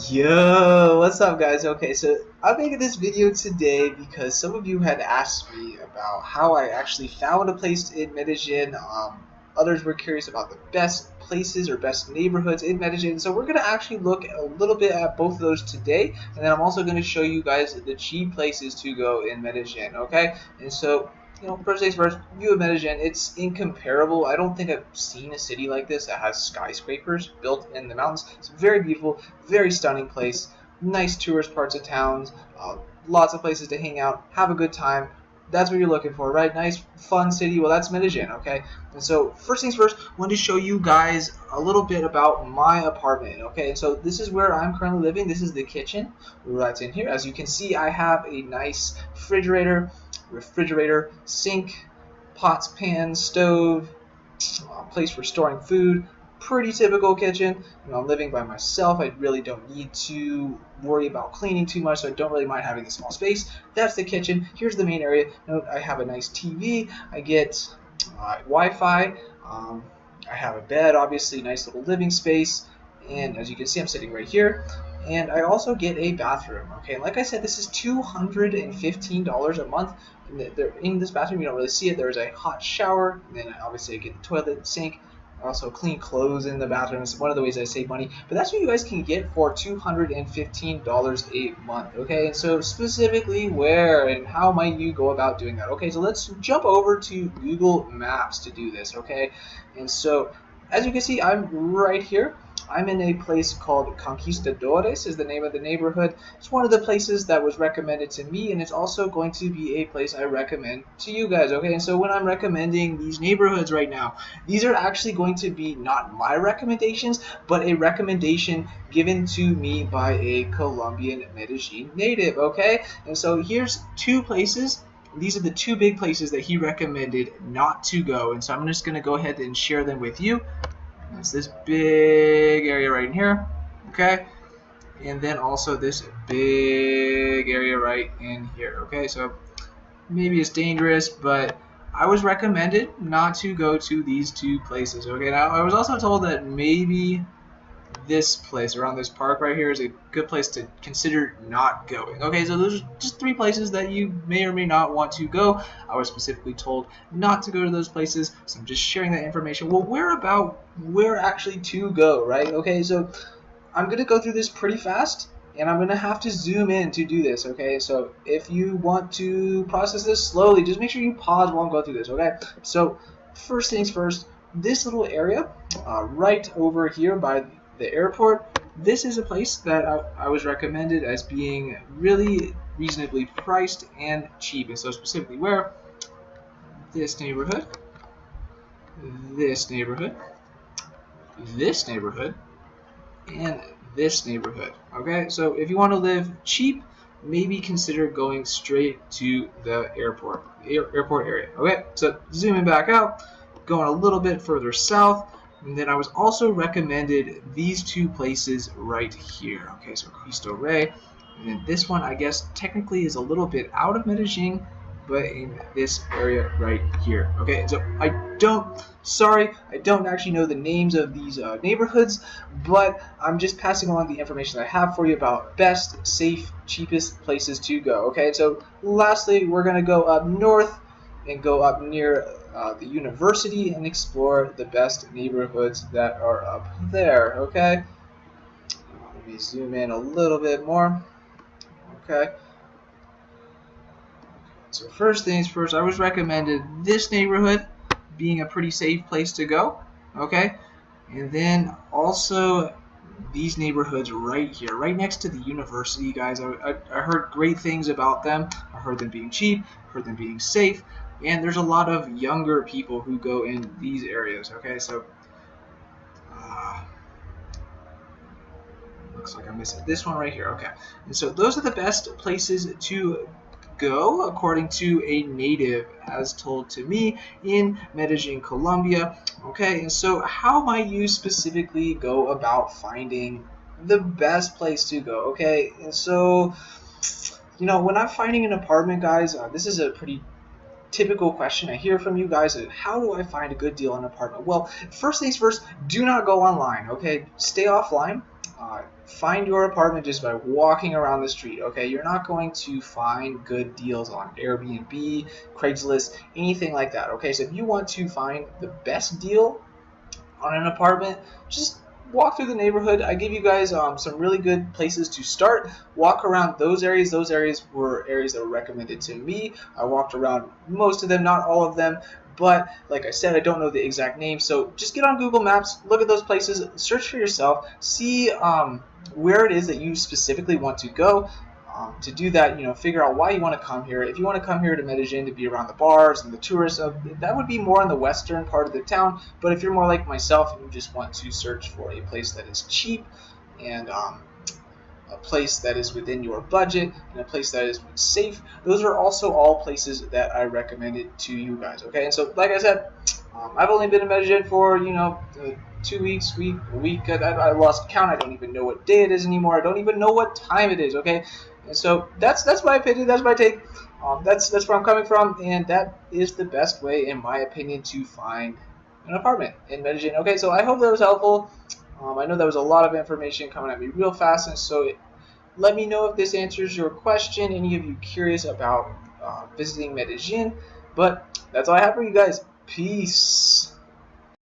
Yo, what's up guys? Okay, so I'm making this video today because some of you had asked me about how I actually found a place in Medellin. Others were curious about the best places or best neighborhoods in Medellin. So we're going to actually look a little bit at both of those today. And then I'm also going to show you guys the cheap places to go in Medellin, okay? And so first things first, view of Medellin, it's incomparable. I don't think I've seen a city like this that has skyscrapers built in the mountains. It's very beautiful, very stunning place, nice tourist parts of towns, lots of places to hang out, have a good time. That's what you're looking for, right? Nice, fun city. Well, that's Medellin, okay? And so, first things first, I wanted to show you guys a little bit about my apartment, okay? And so, this is where I'm currently living. This is the kitchen right in here. As you can see, I have a nice refrigerator, sink, pots, pans, stove, place for storing food. Pretty typical kitchen. I'm living by myself. I really don't need to worry about cleaning too much, so I don't really mind having a small space. That's the kitchen. Here's the main area. Note I have a nice TV. I get Wi-Fi. I have a bed, obviously, nice little living space. And as you can see, I'm sitting right here. And I also get a bathroom. Okay, and like I said, this is $215 a month. In this bathroom, you don't really see it. There's a hot shower. And then obviously I get the toilet, sink. Also clean clothes in the bathroom. It's one of the ways I save money. But that's what you guys can get for $215 a month. Okay, and so specifically where and how might you go about doing that? Okay, so let's jump over to Google Maps to do this. Okay, and so as you can see, I'm right here. I'm in a place called Conquistadores is the name of the neighborhood. It's one of the places that was recommended to me, and it's also going to be a place I recommend to you guys, okay? And so when I'm recommending these neighborhoods right now, these are actually going to be not my recommendations, but a recommendation given to me by a Colombian Medellin native, okay? And so here's two places. These are the two big places that he recommended not to go, and so I'm just going to go ahead and share them with you. It's this big area right in here, okay? And then also this big area right in here, okay? So maybe it's dangerous, but I was recommended not to go to these two places, okay? Now, I was also told that maybe this place around this park right here is a good place to consider not going. Okay, so those are just three places that you may or may not want to go. I was specifically told not to go to those places, so I'm just sharing that information. Well, where actually to go, right? Okay, so I'm gonna go through this pretty fast, and I'm gonna have to zoom in to do this. Okay, so if you want to process this slowly, just make sure you pause while I'm going through this. Okay, so first things first, this little area right over here by the airport, this is a place that I was recommended as being really reasonably priced and cheap. And so specifically where? This neighborhood, this neighborhood, this neighborhood, and this neighborhood. Okay, so if you want to live cheap, maybe consider going straight to the airport area. Okay, so zooming back out, going a little bit further south. And then I was also recommended these two places right here. Okay, so Cristo Rey. And then this one, I guess, technically is a little bit out of Medellin, but in this area right here. Okay, so I don't actually know the names of these neighborhoods, but I'm just passing along the information I have for you about best, safe, cheapest places to go. Okay, so lastly, we're going to go up north and go up near the university and explore the best neighborhoods that are up there, okay? Let me zoom in a little bit more, okay? So first things first, I was recommended this neighborhood being a pretty safe place to go, okay? And then also these neighborhoods right here, right next to the university, guys. I heard great things about them. I heard them being cheap, heard them being safe, and there's a lot of younger people who go in these areas, okay? So looks like I'm missing this one right here, okay? And so those are the best places to go according to a native as told to me in Medellin, Colombia. Okay, and so how might you specifically go about finding the best place to go? Okay, and so when I'm finding an apartment, guys, this is a pretty typical question I hear from you guys is, how do I find a good deal on an apartment? Well, first things first, do not go online, okay? Stay offline. find your apartment just by walking around the street, okay? You're not going to find good deals on Airbnb, Craigslist, anything like that, okay? So if you want to find the best deal on an apartment, just walk through the neighborhood. I give you guys some really good places to start. Walk around those areas. Those areas were areas that were recommended to me. I walked around most of them, not all of them. But like I said, I don't know the exact name. So just get on Google Maps, look at those places, search for yourself, see where it is that you specifically want to go. To do that, figure out why you want to come here. If you want to come here to Medellín to be around the bars and the tourists, that would be more in the western part of the town. But if you're more like myself and you just want to search for a place that is cheap and a place that is within your budget and a place that is safe, those are also all places that I recommended to you guys. Okay, and so like I said, I've only been in Medellín for 2 weeks, a week. I lost count. I don't even know what day it is anymore. I don't even know what time it is. Okay. And so that's my opinion. That's my take. That's where I'm coming from, and that is the best way, in my opinion, to find an apartment in Medellín. Okay, so I hope that was helpful. I know that was a lot of information coming at me real fast, and so let me know if this answers your question. Any of you curious about visiting Medellín? But that's all I have for you guys. Peace.